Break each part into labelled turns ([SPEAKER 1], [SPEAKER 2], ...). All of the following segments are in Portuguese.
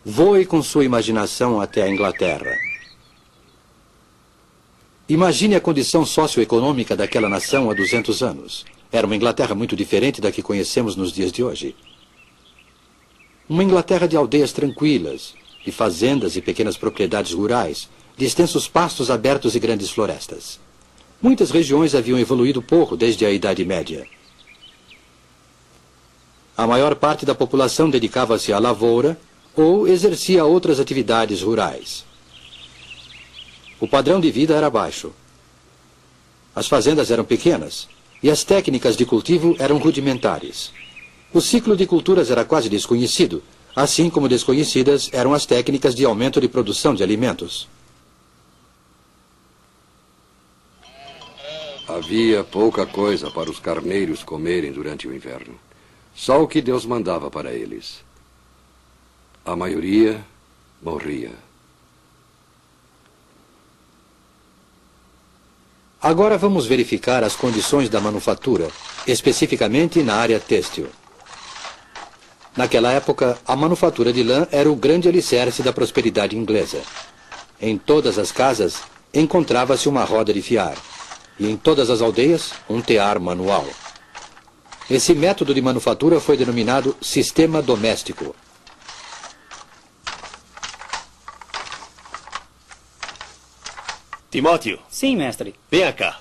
[SPEAKER 1] Voe com sua imaginação até a Inglaterra. Imagine a condição socioeconômica daquela nação há 200 anos. Era uma Inglaterra muito diferente da que conhecemos nos dias de hoje. Uma Inglaterra de aldeias tranquilas, de fazendas e pequenas propriedades rurais, de extensos pastos abertos e grandes florestas. Muitas regiões haviam evoluído pouco desde a Idade Média. A maior parte da população dedicava-se à lavoura ou exercia outras atividades rurais. O padrão de vida era baixo. As fazendas eram pequenas e as técnicas de cultivo eram rudimentares. O ciclo de culturas era quase desconhecido, assim como desconhecidas eram as técnicas de aumento de produção de alimentos.
[SPEAKER 2] Havia pouca coisa para os carneiros comerem durante o inverno. Só o que Deus mandava para eles. A maioria morria.
[SPEAKER 1] Agora vamos verificar as condições da manufatura, especificamente na área têxtil. Naquela época, a manufatura de lã era o grande alicerce da prosperidade inglesa. Em todas as casas, encontrava-se uma roda de fiar, e em todas as aldeias, um tear manual. Esse método de manufatura foi denominado sistema doméstico.
[SPEAKER 3] Timóteo.
[SPEAKER 4] Sim, mestre.
[SPEAKER 3] Venha cá.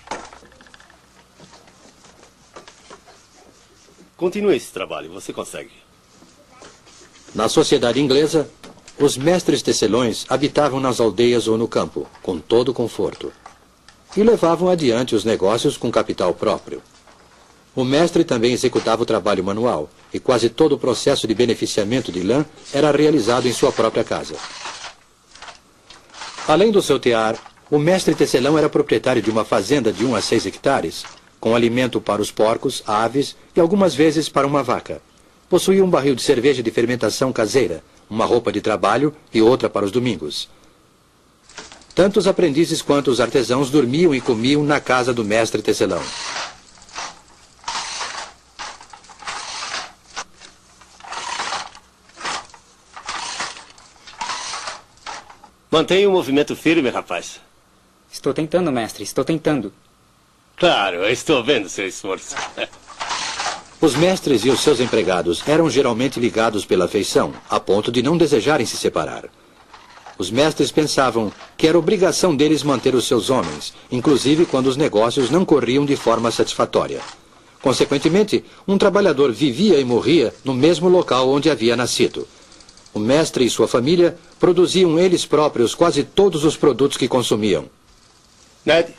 [SPEAKER 3] Continue esse trabalho, você consegue.
[SPEAKER 1] Na sociedade inglesa, os mestres tecelões habitavam nas aldeias ou no campo, com todo conforto, e levavam adiante os negócios com capital próprio. O mestre também executava o trabalho manual, e quase todo o processo de beneficiamento de lã era realizado em sua própria casa. Além do seu tear, o mestre tecelão era proprietário de uma fazenda de 1 a 6 hectares, com alimento para os porcos, aves e algumas vezes para uma vaca. Possuía um barril de cerveja de fermentação caseira, uma roupa de trabalho e outra para os domingos. Tanto os aprendizes quanto os artesãos dormiam e comiam na casa do mestre tecelão.
[SPEAKER 3] Mantenha o movimento firme, rapaz.
[SPEAKER 4] Estou tentando, mestre, estou tentando.
[SPEAKER 3] Claro, eu estou vendo seu esforço.
[SPEAKER 1] Os mestres e os seus empregados eram geralmente ligados pela afeição, a ponto de não desejarem se separar. Os mestres pensavam que era obrigação deles manter os seus homens, inclusive quando os negócios não corriam de forma satisfatória. Consequentemente, um trabalhador vivia e morria no mesmo local onde havia nascido. O mestre e sua família produziam eles próprios quase todos os produtos que consumiam.
[SPEAKER 3] Ned?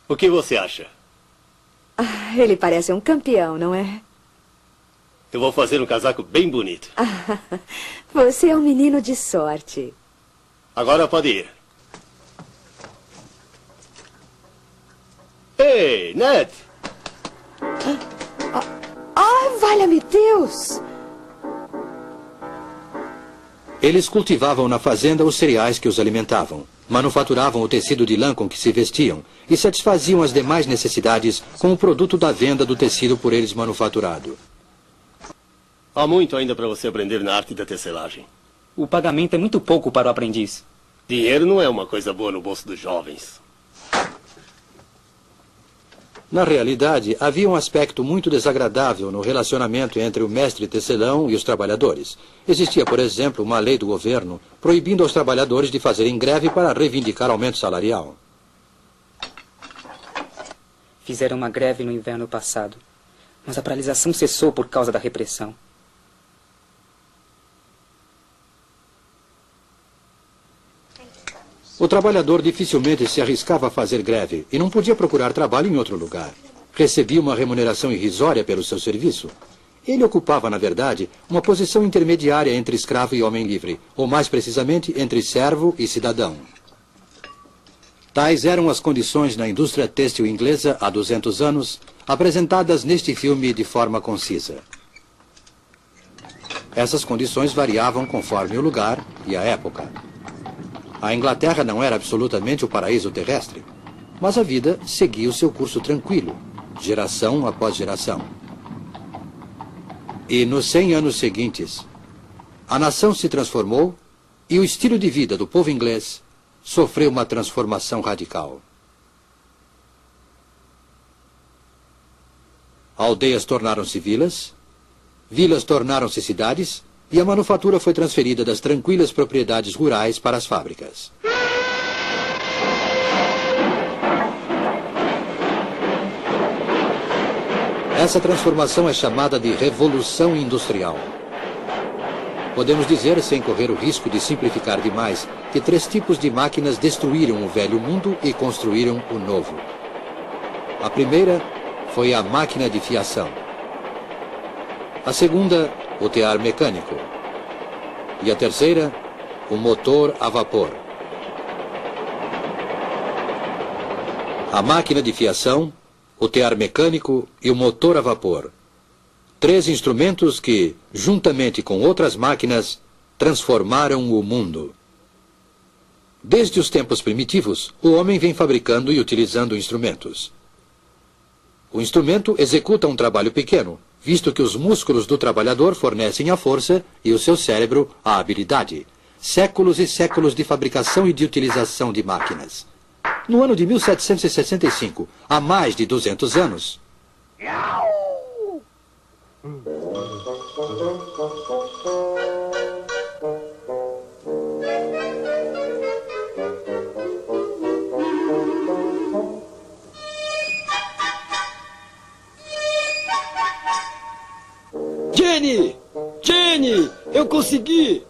[SPEAKER 3] O que você acha?
[SPEAKER 5] Ah, ele parece um campeão, não é?
[SPEAKER 3] Eu vou fazer um casaco bem bonito.
[SPEAKER 5] Ah, você é um menino de sorte.
[SPEAKER 3] Agora pode ir. Ei, Ned!
[SPEAKER 5] Valha-me Deus!
[SPEAKER 1] Eles cultivavam na fazenda os cereais que os alimentavam, manufaturavam o tecido de lã com que se vestiam e satisfaziam as demais necessidades com o produto da venda do tecido por eles manufaturado.
[SPEAKER 3] Há muito ainda para você aprender na arte da tecelagem.
[SPEAKER 4] O pagamento é muito pouco para o aprendiz.
[SPEAKER 3] Dinheiro não é uma coisa boa no bolso dos jovens.
[SPEAKER 1] Na realidade, havia um aspecto muito desagradável no relacionamento entre o mestre tecelão e os trabalhadores. Existia, por exemplo, uma lei do governo proibindo aos trabalhadores de fazerem greve para reivindicar aumento salarial.
[SPEAKER 4] Fizeram uma greve no inverno passado, mas a paralisação cessou por causa da repressão.
[SPEAKER 1] O trabalhador dificilmente se arriscava a fazer greve e não podia procurar trabalho em outro lugar. Recebia uma remuneração irrisória pelo seu serviço. Ele ocupava, na verdade, uma posição intermediária entre escravo e homem livre, ou mais precisamente, entre servo e cidadão. Tais eram as condições na indústria têxtil inglesa há 200 anos, apresentadas neste filme de forma concisa. Essas condições variavam conforme o lugar e a época. A Inglaterra não era absolutamente o paraíso terrestre, mas a vida seguia o seu curso tranquilo, geração após geração. E nos 100 anos seguintes, a nação se transformou e o estilo de vida do povo inglês sofreu uma transformação radical. Aldeias tornaram-se vilas, vilas tornaram-se cidades e a manufatura foi transferida das tranquilas propriedades rurais para as fábricas. Essa transformação é chamada de Revolução Industrial. Podemos dizer, sem correr o risco de simplificar demais, que 3 tipos de máquinas destruíram o velho mundo e construíram o novo. A primeira foi a máquina de fiação. A segunda, o tear mecânico. E a terceira, o motor a vapor. A máquina de fiação, o tear mecânico e o motor a vapor. 3 instrumentos que, juntamente com outras máquinas, transformaram o mundo. Desde os tempos primitivos, o homem vem fabricando e utilizando instrumentos. O instrumento executa um trabalho pequeno, visto que os músculos do trabalhador fornecem a força e o seu cérebro a habilidade. Séculos e séculos de fabricação e de utilização de máquinas. No ano de 1765, há mais de 200 anos...
[SPEAKER 6] Jenny! Jenny! Eu consegui!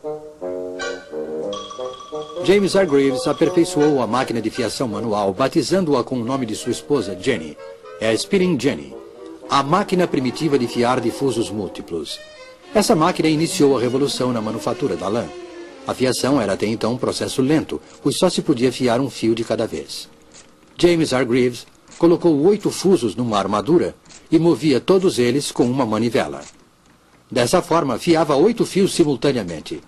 [SPEAKER 1] James Hargreaves aperfeiçoou a máquina de fiação manual, batizando-a com o nome de sua esposa, Jenny. É a Spinning Jenny, a máquina primitiva de fiar difusos múltiplos. Essa máquina iniciou a revolução na manufatura da lã. A fiação era até então um processo lento, pois só se podia fiar um fio de cada vez. James Hargreaves colocou 8 fusos numa armadura e movia todos eles com uma manivela. Dessa forma, fiava 8 fios simultaneamente.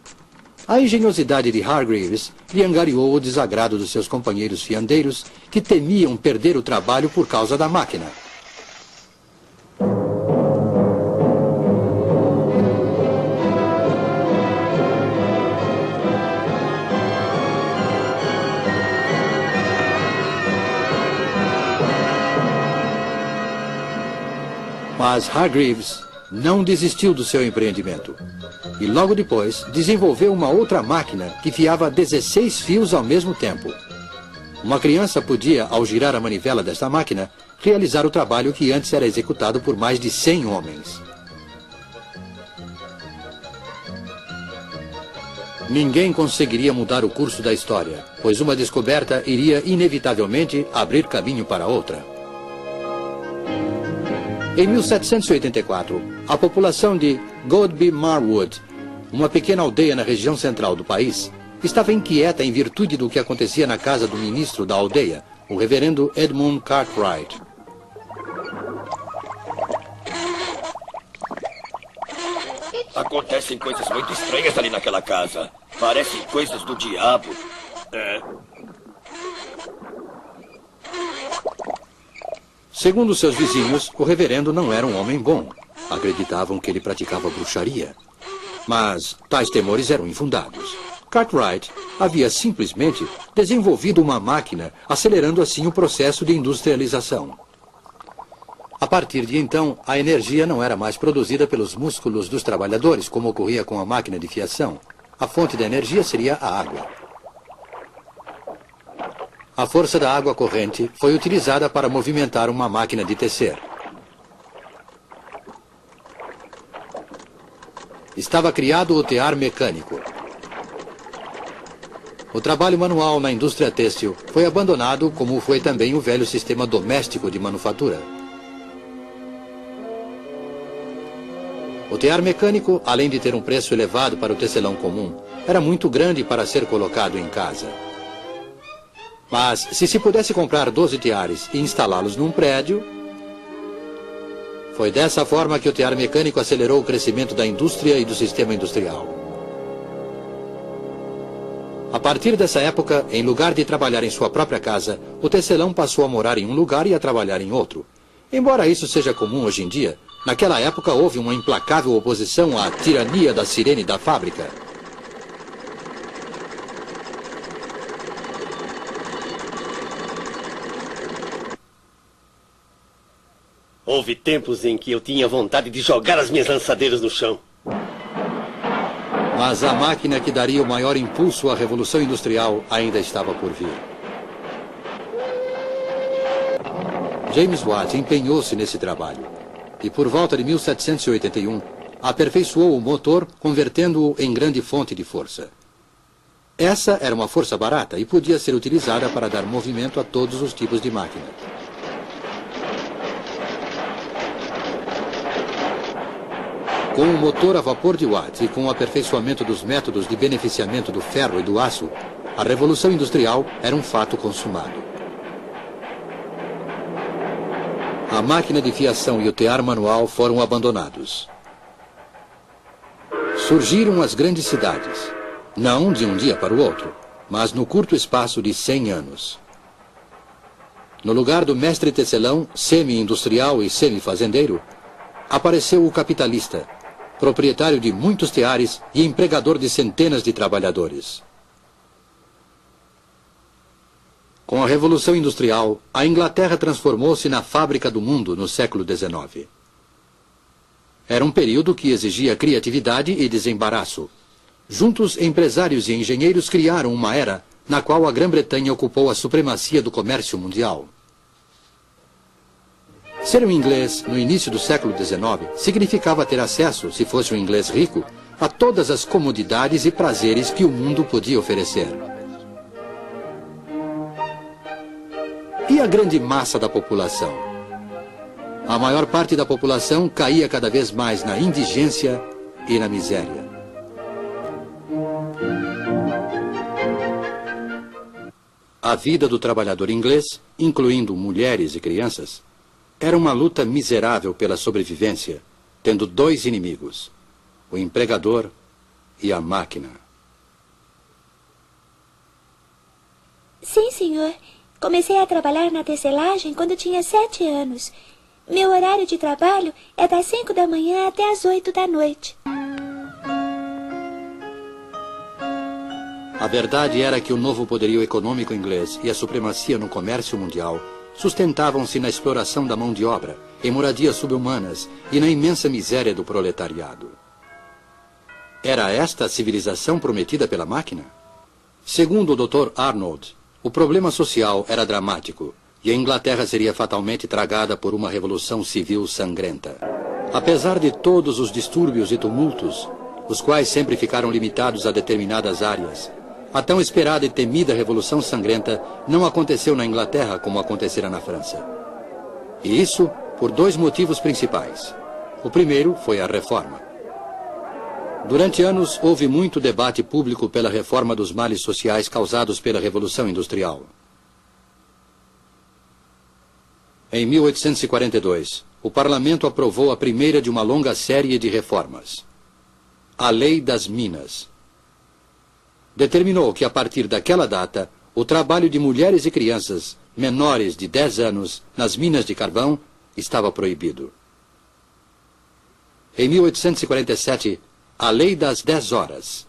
[SPEAKER 1] A engenhosidade de Hargreaves lhe angariou o desagrado dos seus companheiros fiandeiros, que temiam perder o trabalho por causa da máquina. Mas Hargreaves não desistiu do seu empreendimento. E logo depois desenvolveu uma outra máquina que fiava 16 fios ao mesmo tempo. Uma criança podia, ao girar a manivela desta máquina, realizar o trabalho que antes era executado por mais de 100 homens. Ninguém conseguiria mudar o curso da história, pois uma descoberta iria inevitavelmente abrir caminho para outra. Em 1784, a população de Godby Marwood, uma pequena aldeia na região central do país, estava inquieta em virtude do que acontecia na casa do ministro da aldeia, o reverendo Edmund Cartwright.
[SPEAKER 7] Acontecem coisas muito estranhas ali naquela casa. Parecem coisas do diabo.
[SPEAKER 1] Segundo seus vizinhos, o reverendo não era um homem bom. Acreditavam que ele praticava bruxaria. Mas tais temores eram infundados. Cartwright havia simplesmente desenvolvido uma máquina, acelerando assim o processo de industrialização. A partir de então, a energia não era mais produzida pelos músculos dos trabalhadores, como ocorria com a máquina de fiação. A fonte da energia seria a água. A força da água corrente foi utilizada para movimentar uma máquina de tecer. Estava criado o tear mecânico. O trabalho manual na indústria têxtil foi abandonado, como foi também o velho sistema doméstico de manufatura. O tear mecânico, além de ter um preço elevado para o tecelão comum, era muito grande para ser colocado em casa. Mas, se se pudesse comprar 12 teares e instalá-los num prédio, foi dessa forma que o tear mecânico acelerou o crescimento da indústria e do sistema industrial. A partir dessa época, em lugar de trabalhar em sua própria casa, o tecelão passou a morar em um lugar e a trabalhar em outro. Embora isso seja comum hoje em dia, naquela época houve uma implacável oposição à tirania da sirene da fábrica.
[SPEAKER 3] Houve tempos em que eu tinha vontade de jogar as minhas lançadeiras no chão.
[SPEAKER 1] Mas a máquina que daria o maior impulso à Revolução Industrial ainda estava por vir. James Watt empenhou-se nesse trabalho e, por volta de 1781, aperfeiçoou o motor, convertendo-o em grande fonte de força. Essa era uma força barata e podia ser utilizada para dar movimento a todos os tipos de máquina. Com o motor a vapor de Watt e com o aperfeiçoamento dos métodos de beneficiamento do ferro e do aço, a Revolução Industrial era um fato consumado. A máquina de fiação e o tear manual foram abandonados. Surgiram as grandes cidades, não de um dia para o outro, mas no curto espaço de 100 anos. No lugar do mestre tecelão, semi-industrial e semi-fazendeiro, apareceu o capitalista, proprietário de muitos teares e empregador de centenas de trabalhadores. Com a Revolução Industrial, a Inglaterra transformou-se na fábrica do mundo no século XIX. Era um período que exigia criatividade e desembaraço. Juntos, empresários e engenheiros criaram uma era na qual a Grã-Bretanha ocupou a supremacia do comércio mundial. Ser um inglês no início do século XIX significava ter acesso, se fosse um inglês rico, a todas as comodidades e prazeres que o mundo podia oferecer. E a grande massa da população? A maior parte da população caía cada vez mais na indigência e na miséria. A vida do trabalhador inglês, incluindo mulheres e crianças, era uma luta miserável pela sobrevivência, tendo dois inimigos, o empregador e a máquina.
[SPEAKER 8] Sim, senhor. Comecei a trabalhar na tecelagem quando tinha 7 anos. Meu horário de trabalho é das 5 da manhã até as 8 da noite.
[SPEAKER 1] A verdade era que o novo poderio econômico inglês e a supremacia no comércio mundial sustentavam-se na exploração da mão de obra, em moradias subhumanas e na imensa miséria do proletariado. Era esta a civilização prometida pela máquina? Segundo o Dr. Arnold, o problema social era dramático e a Inglaterra seria fatalmente tragada por uma revolução civil sangrenta. Apesar de todos os distúrbios e tumultos, os quais sempre ficaram limitados a determinadas áreas, a tão esperada e temida Revolução Sangrenta não aconteceu na Inglaterra como acontecera na França. E isso por dois motivos principais. O primeiro foi a reforma. Durante anos, houve muito debate público pela reforma dos males sociais causados pela Revolução Industrial. Em 1842, o Parlamento aprovou a primeira de uma longa série de reformas. A Lei das Minas. Determinou que, a partir daquela data, o trabalho de mulheres e crianças menores de 10 anos nas minas de carvão estava proibido. Em 1847, a Lei das 10 Horas.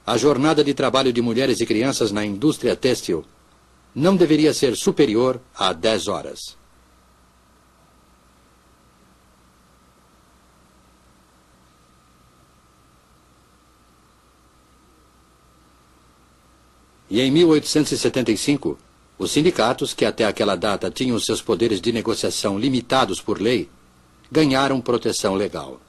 [SPEAKER 1] A jornada de trabalho de mulheres e crianças na indústria têxtil não deveria ser superior a 10 horas. E em 1875, os sindicatos, que até aquela data tinham seus poderes de negociação limitados por lei, ganharam proteção legal.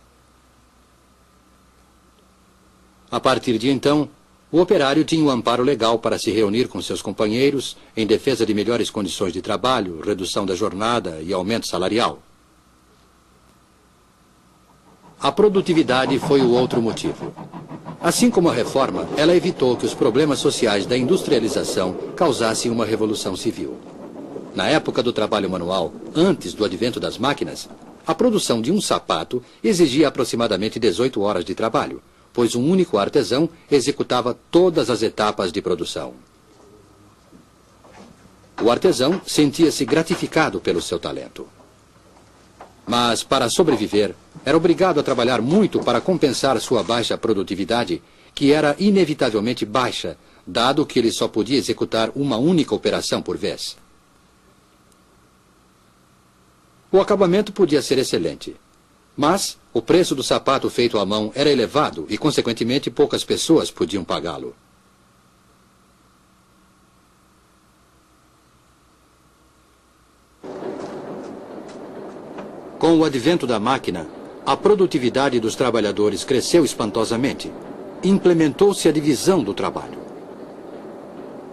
[SPEAKER 1] A partir de então, o operário tinha um amparo legal para se reunir com seus companheiros em defesa de melhores condições de trabalho, redução da jornada e aumento salarial. A produtividade foi o outro motivo. Assim como a reforma, ela evitou que os problemas sociais da industrialização causassem uma revolução civil. Na época do trabalho manual, antes do advento das máquinas, a produção de um sapato exigia aproximadamente 18 horas de trabalho, pois um único artesão executava todas as etapas de produção. O artesão sentia-se gratificado pelo seu talento. Mas, para sobreviver, era obrigado a trabalhar muito para compensar sua baixa produtividade, que era inevitavelmente baixa, dado que ele só podia executar uma única operação por vez. O acabamento podia ser excelente, mas o preço do sapato feito à mão era elevado e, consequentemente, poucas pessoas podiam pagá-lo. Com o advento da máquina, a produtividade dos trabalhadores cresceu espantosamente. Implementou-se a divisão do trabalho.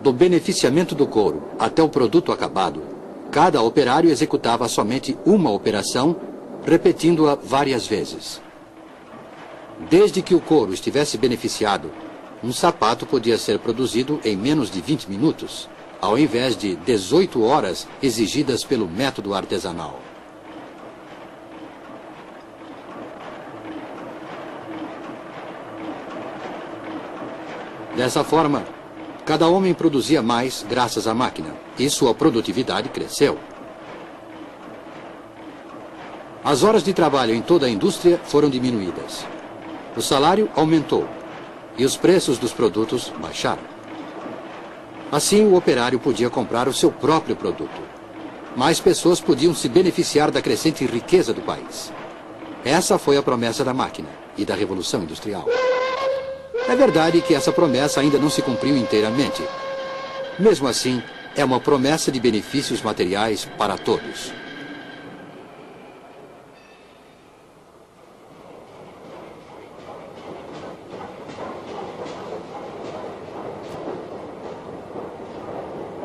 [SPEAKER 1] Do beneficiamento do couro até o produto acabado, cada operário executava somente uma operação, repetindo-a várias vezes. Desde que o couro estivesse beneficiado, um sapato podia ser produzido em menos de 20 minutos, ao invés de 18 horas exigidas pelo método artesanal. Dessa forma, cada homem produzia mais graças à máquina, e sua produtividade cresceu. As horas de trabalho em toda a indústria foram diminuídas. O salário aumentou, e os preços dos produtos baixaram. Assim, o operário podia comprar o seu próprio produto. Mais pessoas podiam se beneficiar da crescente riqueza do país. Essa foi a promessa da máquina e da Revolução Industrial. É verdade que essa promessa ainda não se cumpriu inteiramente. Mesmo assim, é uma promessa de benefícios materiais para todos.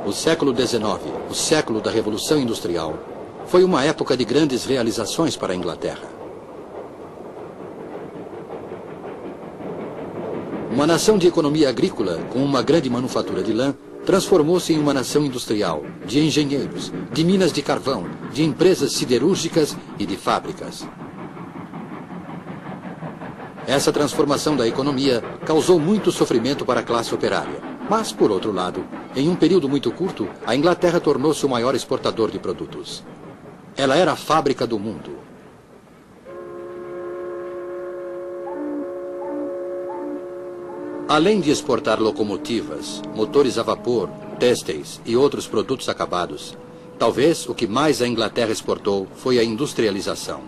[SPEAKER 1] O século XIX, o século da Revolução Industrial, foi uma época de grandes realizações para a Inglaterra. Uma nação de economia agrícola, com uma grande manufatura de lã, transformou-se em uma nação industrial, de engenheiros, de minas de carvão, de empresas siderúrgicas e de fábricas. Essa transformação da economia causou muito sofrimento para a classe operária. Mas, por outro lado, em um período muito curto, a Inglaterra tornou-se o maior exportador de produtos. Ela era a fábrica do mundo. Além de exportar locomotivas, motores a vapor, têxteis e outros produtos acabados, talvez o que mais a Inglaterra exportou foi a industrialização.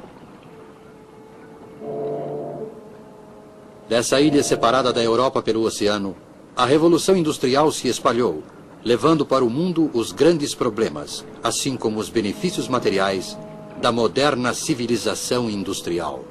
[SPEAKER 1] Dessa ilha separada da Europa pelo oceano, a Revolução Industrial se espalhou, levando para o mundo os grandes problemas, assim como os benefícios materiais da moderna civilização industrial.